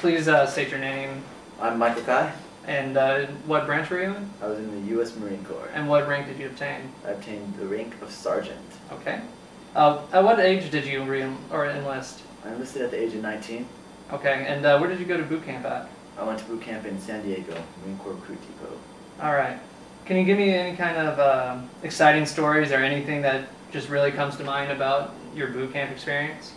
Please state your name I'm Michael Kai. and what branch were you in? I was in the U.S. Marine Corps. And what rank did you obtain? I obtained the rank of sergeant. Okay. At what age did you enlist? I enlisted at the age of 19. Okay, and where did you go to boot camp at? I went to boot camp in San Diego, Marine Corps Recruit Depot. All right. Can you give me any kind of exciting stories or anything that just really comes to mind about your boot camp experience?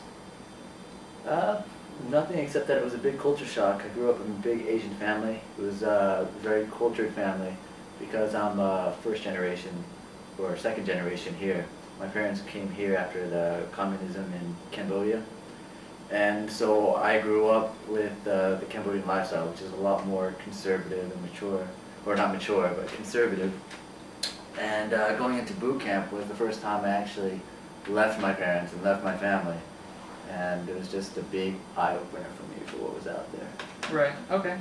Nothing except that it was a big culture shock. I grew up in a big Asian family. It was a very cultured family because I'm first generation or second generation here. My parents came here after the communism in Cambodia. And so I grew up with the Cambodian lifestyle, which is a lot more conservative and mature, or not mature, but conservative. And going into boot camp was the first time I actually left my parents and left my family. And it was just a big eye-opener for me for what was out there. Right, okay.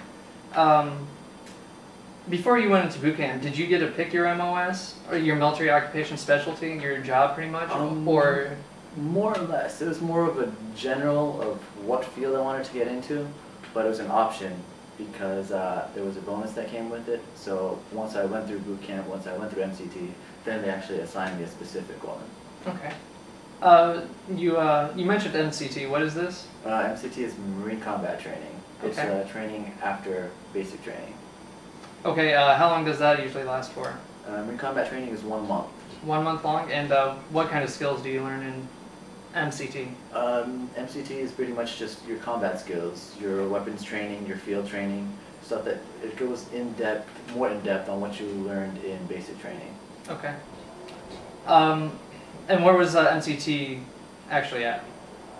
Before you went into boot camp, did you get to pick your MOS, or your military occupation specialty, your job pretty much, or? More or less. It was more of a general of what field I wanted to get into, but it was an option because there was a bonus that came with it. So once I went through boot camp, once I went through MCT, then they actually assigned me a specific one. Okay. You mentioned MCT. What is this? MCT is Marine Combat Training. It's Okay. training after basic training. Okay, how long does that usually last for? Marine Combat Training is 1 month. 1 month long? And what kind of skills do you learn in MCT? MCT is pretty much just your combat skills, your weapons training, your field training, stuff that it goes in depth, more in depth on what you learned in basic training. Okay. And where was MCT actually at?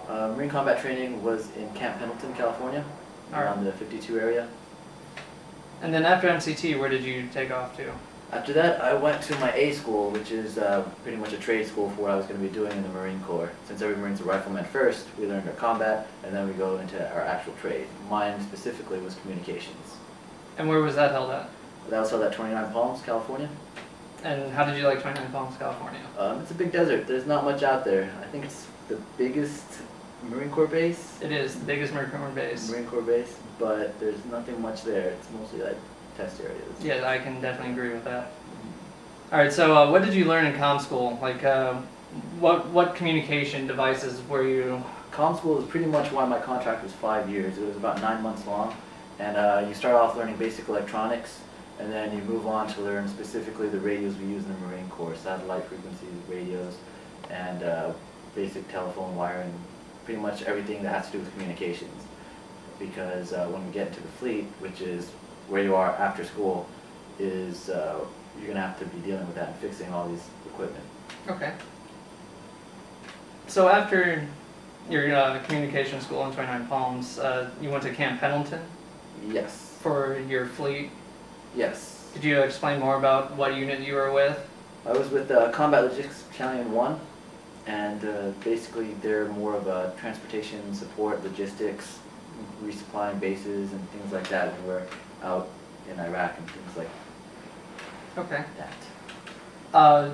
Marine Combat Training was in Camp Pendleton, California, around the 52 area. And then after MCT, where did you take off to? After that, I went to my A school, which is pretty much a trade school for what I was going to be doing in the Marine Corps. Since every Marine's a rifleman first, we learned our combat, and then we go into our actual trade. Mine specifically was communications. And where was that held at? That was held at 29 Palms, California. And how did you like 29 Palms, California? It's a big desert. There's not much out there. I think it's the biggest Marine Corps base. It is the biggest Marine Corps base. But there's nothing much there. It's mostly like test areas. Yeah, I can definitely agree with that. All right, so what did you learn in comm school? Like, what communication devices were you? Comm school is pretty much why my contract was 5 years. It was about 9 months long, and you start off learning basic electronics, and then you move on to learn specifically the radios we use in the Marine Corps, satellite frequency radios, and basic telephone wiring, pretty much everything that has to do with communications. Because when we get into the fleet, which is where you are after school, is you're going to have to be dealing with that and fixing all these equipment. Okay. So after your communication school in 29 Palms, you went to Camp Pendleton? Yes. For your fleet? Yes. Could you explain more about what unit you were with? I was with Combat Logistics Battalion 1, and basically they're more of a transportation support, logistics, resupplying bases and things like that when we're out in Iraq and things like that.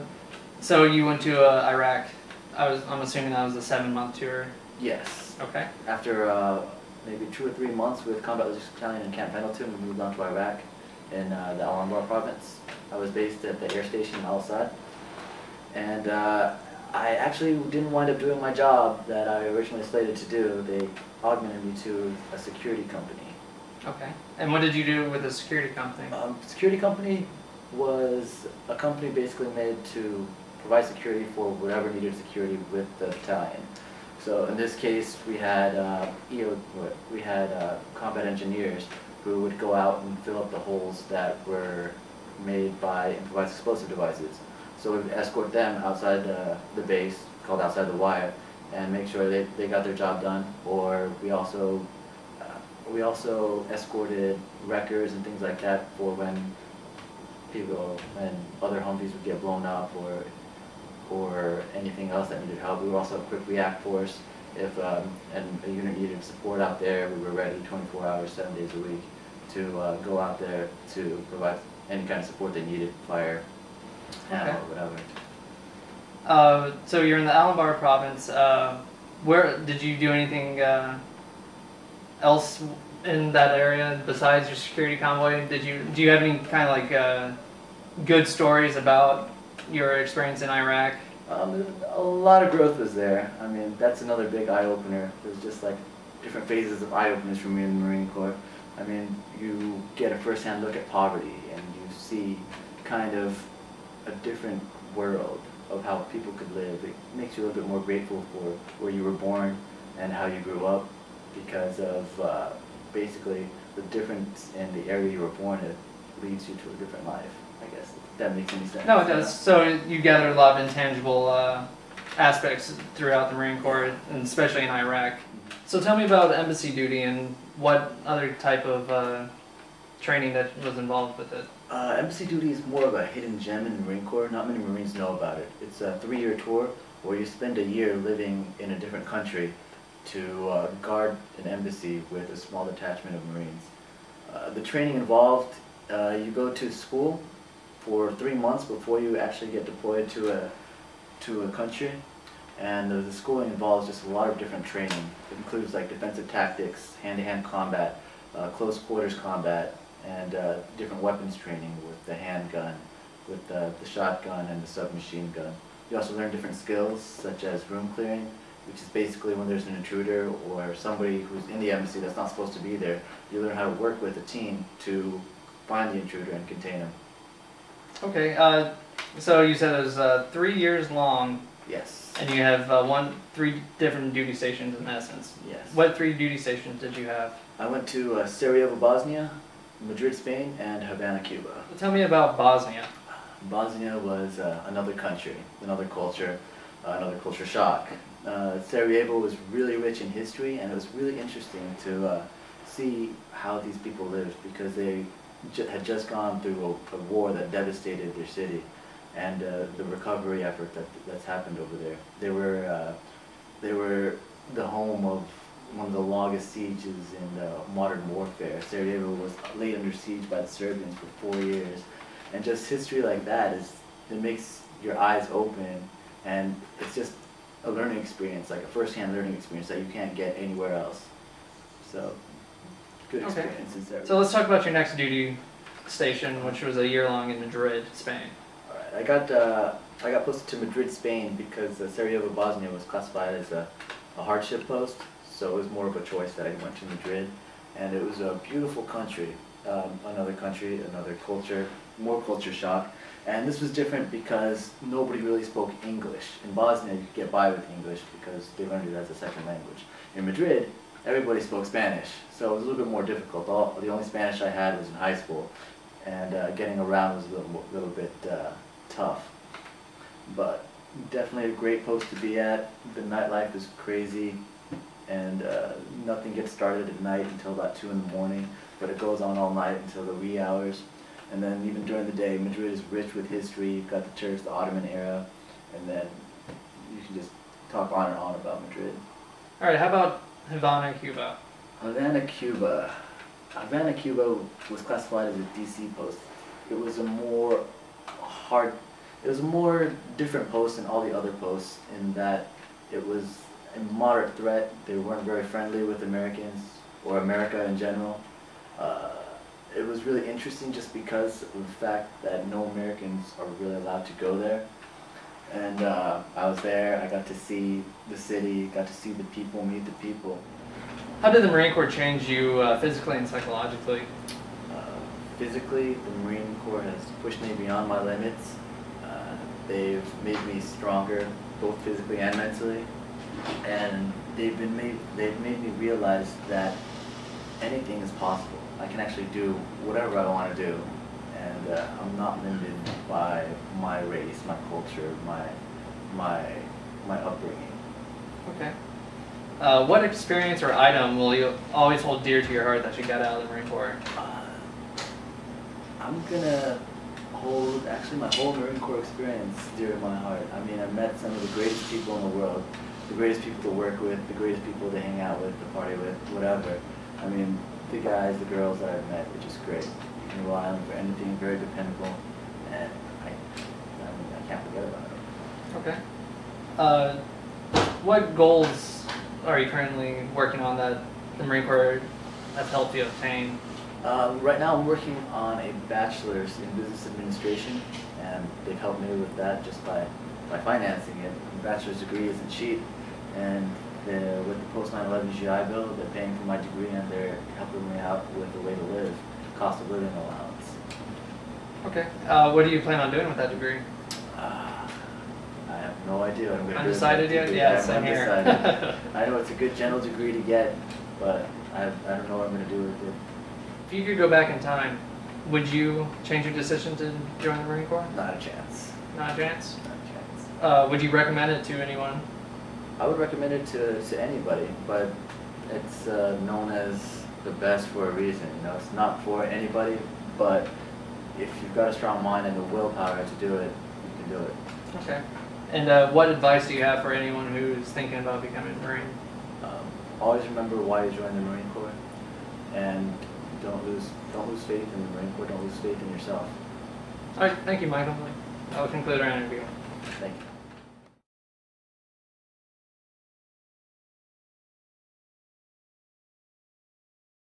So you went to Iraq. I'm assuming that was a 7-month tour. Yes. Okay. After maybe 2 or 3 months with Combat Logistics Battalion in Camp Pendleton, we moved on to Iraq in the Al-Anbar province. I was based at the air station in Al-Asad, and I actually didn't wind up doing my job that I originally slated to do. They augmented me to a security company. Okay. And what did you do with the security company? Security company was a company basically made to provide security for whatever needed security with the battalion. So in this case, we had combat engineers who would go out and fill up the holes that were made by improvised explosive devices. So we would escort them outside the base, called outside the wire, and make sure they got their job done. Or we also escorted wreckers and things like that for when other Humvees would get blown up or anything else that needed help. We were also a quick react force. If and a unit needed support out there, we were ready 24 hours, 7 days a week to go out there to provide any kind of support they needed, fire, ammo, or whatever. So you're in the Al-Anbar province. Where did you do anything else in that area besides your security convoy? Do you have any kind of like good stories about your experience in Iraq? A lot of growth was there. I mean, that's another big eye-opener. There's just like different phases of eye-openers for me in the Marine Corps. I mean, you get a first-hand look at poverty, and you see kind of a different world of how people could live. It makes you a little bit more grateful for where you were born and how you grew up, because of basically the difference in the area you were born in leads you to a different life, I guess, if that makes any sense. No, it does. So you gathered a lot of intangible aspects throughout the Marine Corps, and especially in Iraq. So tell me about embassy duty and what other type of training that was involved with it. Embassy duty is more of a hidden gem in the Marine Corps. Not many Marines know about it. It's a 3-year tour where you spend a year living in a different country to guard an embassy with a small detachment of Marines. The training involved, you go to school for 3 months before you actually get deployed to a country, and the schooling involves just a lot of different training. It includes like defensive tactics, hand-to-hand combat, close quarters combat, and different weapons training with the handgun, with the shotgun and the submachine gun. You also learn different skills such as room clearing, which is basically when there's an intruder or somebody who's in the embassy that's not supposed to be there. You learn how to work with a team to find the intruder and contain him. Okay, so you said it was 3 years long. Yes. And you have 3 different duty stations in essence. Yes. What 3 duty stations did you have? I went to Sarajevo, Bosnia, Madrid, Spain, and Havana, Cuba. Tell me about Bosnia. Bosnia was another country, another culture shock. Sarajevo was really rich in history, and it was really interesting to see how these people lived, because they had just gone through a war that devastated their city, and the recovery effort that's happened over there. They were the home of one of the longest sieges in modern warfare. Sarajevo was laid under siege by the Serbians for 4 years, and just history like that it makes your eyes open, and it's just a learning experience, like a first-hand learning experience that you can't get anywhere else. So, good experience in Sarajevo. So let's talk about your next duty station, which was a year long in Madrid, Spain. All right, I got posted to Madrid, Spain, because Sarajevo, Bosnia was classified as a hardship post, so it was more of a choice that I went to Madrid, and it was a beautiful country, another culture, more culture shock. And this was different because nobody really spoke English. In Bosnia, you could get by with English because they learned it as a second language. In Madrid, everybody spoke Spanish, so it was a little bit more difficult. The only Spanish I had was in high school, and getting around was a little bit tough. But definitely a great post to be at. The nightlife is crazy, and nothing gets started at night until about 2 in the morning, but it goes on all night until the wee hours. And then even during the day, Madrid is rich with history. You've got the Turks, the Ottoman era, and then you can just talk on and on about Madrid. All right, how about Havana, Cuba? Havana, Cuba. Havana, Cuba was classified as a DC post. It was a more different post than all the other posts in that it was a moderate threat. They weren't very friendly with Americans or America in general. It was really interesting just because of the fact that no Americans are really allowed to go there. And I was there, I got to see the city, got to see the people, meet the people. How did the Marine Corps change you physically and psychologically? Physically, the Marine Corps has pushed me beyond my limits. They've made me stronger, both physically and mentally. And they've made me realize that anything is possible. I can actually do whatever I want to do, and I'm not limited by my race, my culture, my upbringing. Okay. What experience or item will you always hold dear to your heart that you got out of the Marine Corps? I'm gonna hold actually my whole Marine Corps experience dear to my heart. I mean, I met some of the greatest people in the world, the greatest people to work with, the greatest people to hang out with, to party with, whatever. I mean, the guys, the girls that I've met were just great. You can rely on them for anything, very dependable, and I can't forget about it. Okay. What goals are you currently working on that the Marine Corps have helped you obtain? Right now I'm working on a bachelor's in business administration, and they've helped me with that just by financing it. The bachelor's degree isn't cheap, and with the post 9/11 GI Bill, they're paying for my degree and they're helping me out with the way to live, cost of living allowance. Okay. What do you plan on doing with that degree? I have no idea what I'm going to do. Undecided yet? Yeah, same here. Undecided. I know it's a good general degree to get, but I don't know what I'm going to do with it. If you could go back in time, would you change your decision to join the Marine Corps? Not a chance. Not a chance? Not a chance. Would you recommend it to anyone? I would recommend it to anybody, but it's known as the best for a reason. You know, it's not for anybody, but if you've got a strong mind and the willpower to do it, you can do it. Okay. And what advice do you have for anyone who's thinking about becoming a Marine? Always remember why you joined the Marine Corps, and don't lose faith in the Marine Corps. Don't lose faith in yourself. All right. Thank you, Michael. I'll conclude our interview. Thank you.